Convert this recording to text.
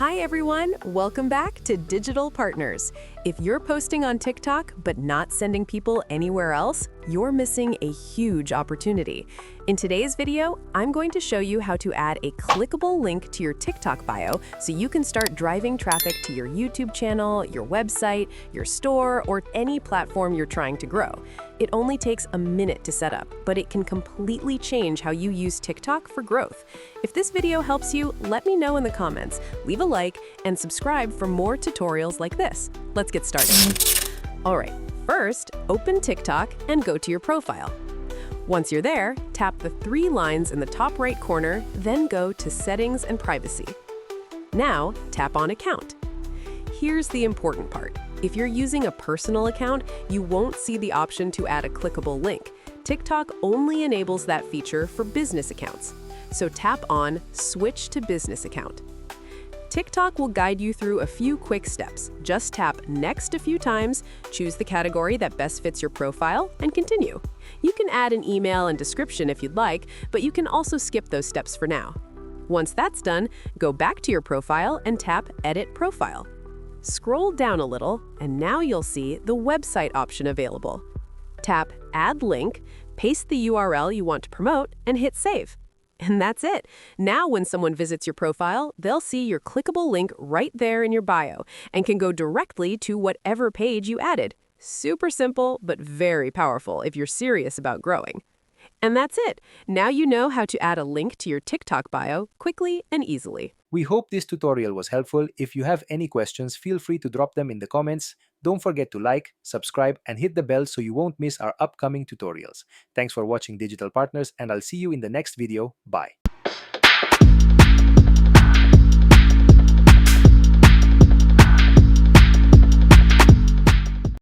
Hi everyone, welcome back to Digital Partners. If you're posting on TikTok but not sending people anywhere else, you're missing a huge opportunity. In today's video, I'm going to show you how to add a clickable link to your TikTok bio so you can start driving traffic to your YouTube channel, your website, your store, or any platform you're trying to grow. It only takes a minute to set up, but it can completely change how you use TikTok for growth. If this video helps you, let me know in the comments, leave a like, and subscribe for more tutorials like this. Let's get started. All right, first, open TikTok and go to your profile. Once you're there, tap the three lines in the top right corner, then go to Settings and Privacy. Now, tap on Account. Here's the important part. If you're using a personal account, you won't see the option to add a clickable link. TikTok only enables that feature for business accounts. So tap on Switch to Business Account. TikTok will guide you through a few quick steps. Just tap Next a few times, choose the category that best fits your profile, and continue. You can add an email and description if you'd like, but you can also skip those steps for now. Once that's done, go back to your profile and tap Edit Profile. Scroll down a little, and now you'll see the website option available. Tap Add Link, paste the URL you want to promote, and hit Save. And that's it. Now when someone visits your profile, they'll see your clickable link right there in your bio and can go directly to whatever page you added. Super simple, but very powerful if you're serious about growing. And that's it. Now you know how to add a link to your TikTok bio quickly and easily. We hope this tutorial was helpful. If you have any questions, feel free to drop them in the comments. Don't forget to like, subscribe, and hit the bell so you won't miss our upcoming tutorials. Thanks for watching Digital Partners, and I'll see you in the next video. Bye.